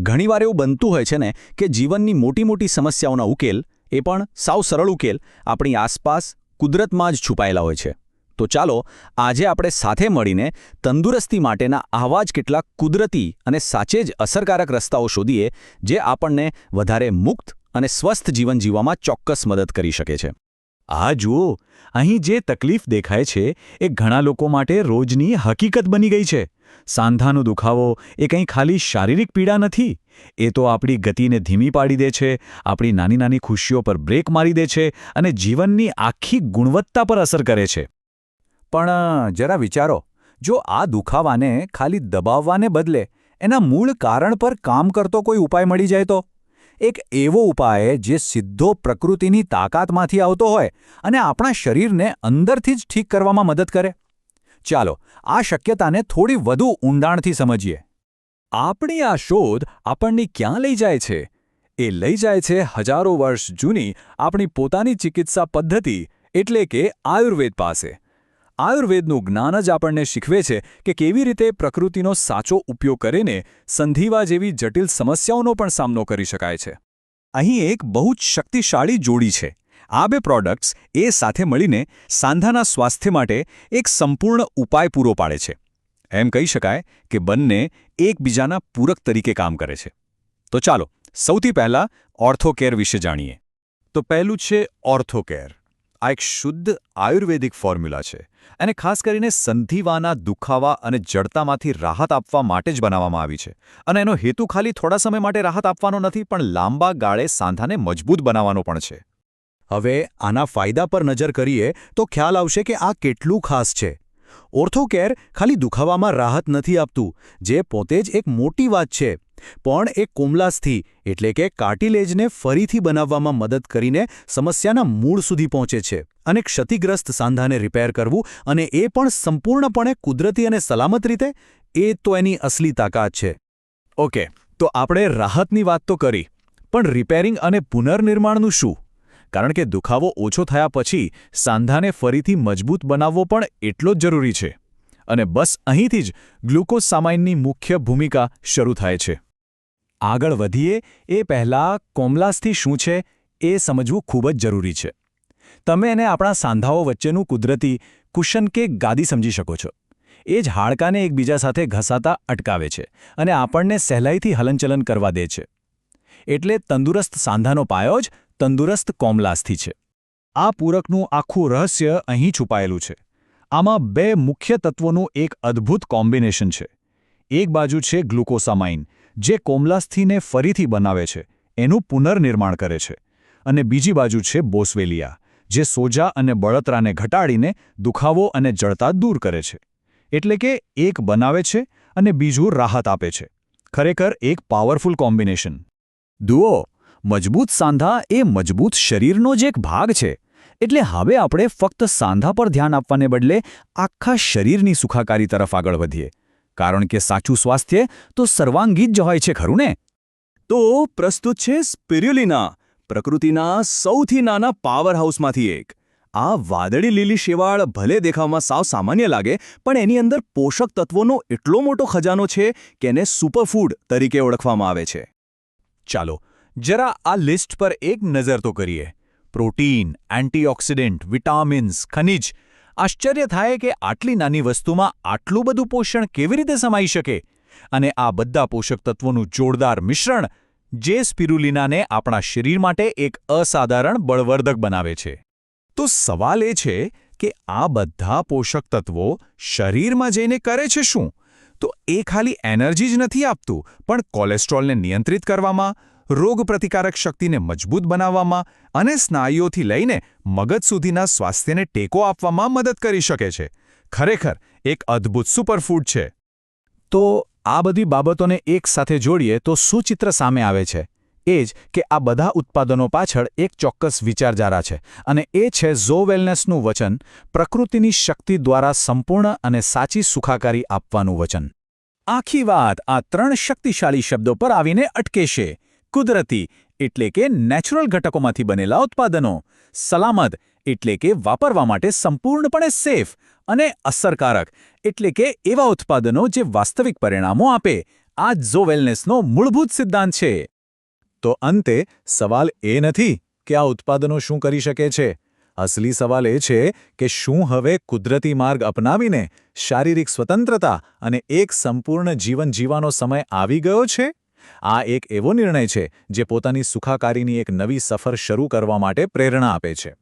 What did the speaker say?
ઘણીવાર એવું બનતું હોય છે ને કે જીવનની મોટી મોટી સમસ્યાઓના ઉકેલ, એ પણ સાવ સરળ ઉકેલ, આપણી આસપાસ કુદરતમાં જ છુપાયેલા હોય છે. તો ચાલો આજે આપણે સાથે મળીને તંદુરસ્તી માટેના આવા જ કેટલાક કુદરતી અને સાચે જ અસરકારક રસ્તાઓ શોધીએ જે આપણને વધારે મુક્ત અને સ્વસ્થ જીવન જીવવામાં ચોક્કસ મદદ કરી શકે છે. આ જુઓ, અહીં જે તકલીફ દેખાય છે એ ઘણા લોકો માટે રોજની હકીકત બની ગઈ છે. સાંધાનો દુખાવો એ કંઈ ખાલી શારીરિક પીડા નથી. એ તો આપણી ગતિને ધીમી પાડી દે છે, આપણી નાની નાની ખુશીઓ પર બ્રેક મારી દે છે અને જીવનની આખી ગુણવત્તા પર અસર કરે છે. પણ જરા વિચારો, જો આ દુખાવાને ખાલી દબાવવાને બદલે એના મૂળ કારણ પર કામ કરતો કોઈ ઉપાય મળી જાય તો? એક એવો ઉપાય જે સીધો પ્રકૃતિની તાકાતમાંથી આવતો હોય અને આપણા શરીરને અંદરથી જ ઠીક કરવામાં મદદ કરે. ચાલો આ શક્યતાને થોડી વધુ ઊંડાણથી સમજીએ. આપણી આ શોધ આપણને ક્યાં લઈ જાય છે? એ લઈ જાય છે હજારો વર્ષ જૂની આપણી પોતાની ચિકિત્સા પદ્ધતિ એટલે કે આયુર્વેદ પાસે. આયુર્વેદનું જ્ઞાન જ આપણને શીખવે છે કે કેવી રીતે પ્રકૃતિનો સાચો ઉપયોગ કરીને સંધિવા જેવી જટિલ સમસ્યાઓનો પણ સામનો કરી શકાય છે. અહીં એક બહુ જ શક્તિશાળી જોડી છે. આ બે પ્રોડક્ટ્સ એ સાથે મળીને સાંધાના સ્વાસ્થ્ય માટે એક સંપૂર્ણ ઉપાય પૂરો પાડે છે. એમ કહી શકાય કે બંને એકબીજાના પૂરક તરીકે કામ કરે છે. તો ચાલો સૌથી પહેલા ઓર્થોકેર વિશે જાણીએ. તો પહેલું છે ઓર્થોકેર. આ એક શુદ્ધ આયુર્વેદિક ફોર્મ્યુલા છે અને ખાસ કરીને સંધિવાના દુખાવા અને જડતામાંથી રાહત આપવા માટે જ બનાવવામાં આવી છે. અને એનો હેતુ ખાલી થોડા સમય માટે રાહત આપવાનો નથી, પણ લાંબા ગાળે સાંધાને મજબૂત બનાવવાનો પણ છે. હવે આના ફાયદા પર નજર કરીએ તો ખ્યાલ આવશે કે આ કેટલું ખાસ છે. ઓર્થોકેર ખાલી દુખાવામાં રાહત નથી આપતું, જે પોતે જ એક મોટી વાત છે, પણ એ કોમલાસ્થિ એટલે કે કાર્ટિલેજને ફરીથી બનાવવામાં મદદ કરીને સમસ્યાના મૂળ સુધી પહોંચે છે અને ક્ષતિગ્રસ્ત સાંધાને રિપેર કરવું, અને એ પણ સંપૂર્ણપણે કુદરતી અને સલામત રીતે, એ તો એની અસલી તાકાત છે. ઓકે, તો આપણે રાહતની વાત તો કરી, પણ રિપેરિંગ અને પુનર્નિર્માણનું શું? કારણ કે દુખાવો ઓછો થયા પછી સાંધાને ફરીથી મજબૂત બનાવવો પણ એટલો જ જરૂરી છે. અને બસ અહીંથી જ ગ્લુકોસામાઇનની મુખ્ય ભૂમિકા શરૂ થાય છે. આગળ વધીએ એ પહેલાં કોમલાસ્થિ શું છે એ સમજવું ખૂબ જ જરૂરી છે. તમે એને આપણા સાંધાઓ વચ્ચેનું કુદરતી કુશન કે ગાદી સમજી શકો છો. એ જ હાડકાને એકબીજા સાથે ઘસાતા અટકાવે છે અને આપણને સહેલાઈથી હલનચલન કરવા દે છે. એટલે તંદુરસ્ત સાંધાનો પાયો જ તંદુરસ્ત કોમલાસ્થિ છે. આ પૂરકનું આખું રહસ્ય અહીં છુપાયેલું છે. આમાં બે મુખ્ય તત્વોનું એક અદ્ભુત કોમ્બિનેશન છે. એક બાજુ છે ગ્લુકોસામાઇન, જે કોમલાસ્થિને ફરીથી બનાવે છે, એનું પુનર્નિર્માણ કરે છે, અને બીજી બાજુ છે બોસવેલિયા, જે સોજા અને બળતરાને ઘટાડીને દુખાવો અને જડતા દૂર કરે છે. એટલે કે એક બનાવે છે અને બીજું રાહત આપે છે. ખરેખર એક પાવરફુલ કોમ્બિનેશન. જુઓ, મજબૂત સાંધા એ મજબૂત શરીરનો જ એક ભાગ છે. એટલે હવે આપણે ફક્ત સાંધા પર ધ્યાન આપવાને બદલે આખા શરીરની સુખાકારી તરફ આગળ વધીએ. કારણ કે સાચું સ્વાસ્થ્ય તો સર્વાંગી જ હોય છે, ખરું ને? તો પ્રસ્તુત છે સ્પિરુલિના, પ્રકૃતિના સૌથી નાના પાવર હાઉસમાંથી એક. આ વાદળી લીલી શેવાળ ભલે દેખાવમાં સાવ સામાન્ય લાગે, પણ એની અંદર પોષક તત્વોનો એટલો મોટો ખજાનો છે કે એને સુપરફૂડ તરીકે ઓળખવામાં આવે છે. ચાલો જરા આ લિસ્ટ પર એક નજર તો કરીએ. પ્રોટીન, એન્ટીઓક્સિડન્ટ, વિટામિન્સ, ખનિજ. આશ્ચર્ય થાય કે આટલી નાની વસ્તુમાં આટલું બધું પોષણ કેવી રીતે સમાઈ શકે? અને આ બધા પોષક તત્વોનું જોરદાર મિશ્રણ જે સ્પિરુલિનાને આપણા શરીર માટે એક અસાધારણ બળવર્ધક બનાવે છે. તો સવાલ એ છે કે આ બધા પોષક તત્વો શરીરમાં જઈને કરે છે શું? તો એ ખાલી એનર્જી જ નથી આપતું, પણ કોલેસ્ટ્રોલને નિયંત્રિત કરવામાં, રોગપ્રતિકારક શક્તિને મજબૂત બનાવવામાં અને સ્નાયુઓથી લઈને મગજ સુધીના સ્વાસ્થ્યને ટેકો આપવામાં મદદ કરી શકે છે. ખરેખર એક અદ્ભુત સુપરફૂડ છે. તો આ બધી બાબતોને એક સાથે જોડીએ તો શું ચિત્ર સામે આવે છે? એ જ કે આ બધા ઉત્પાદનો પાછળ એક ચોક્કસ વિચારધારા છે, અને એ છે ઝો વેલનેસનું વચન, પ્રકૃતિની શક્તિ દ્વારા સંપૂર્ણ અને સાચી સુખાકારી આપવાનું વચન. આખી વાત આ ત્રણ શક્તિશાળી શબ્દો પર આવીને અટકે છે. કુદરતી એટલે કે નેચરલ ઘટકોમાંથી બનેલા ઉત્પાદનો, સલામત એટલે કે વાપરવા માટે સંપૂર્ણપણે સેફ, અને અસરકારક એટલે કે એવા ઉત્પાદનો જે વાસ્તવિક પરિણામો આપે. આ જ ઝો વેલનેસનો મૂળભૂત સિદ્ધાંત છે. તો અંતે સવાલ એ નથી કે આ ઉત્પાદનો શું કરી શકે છે. અસલી સવાલ એ છે કે શું હવે કુદરતી માર્ગ અપનાવીને શારીરિક સ્વતંત્રતા અને એક સંપૂર્ણ જીવન જીવવાનો સમય આવી ગયો છે? આ એક એવો નિર્ણય છે જે પોતાની સુખાકારીની એક નવી સફર શરૂ કરવા માટે પ્રેરણા આપે છે.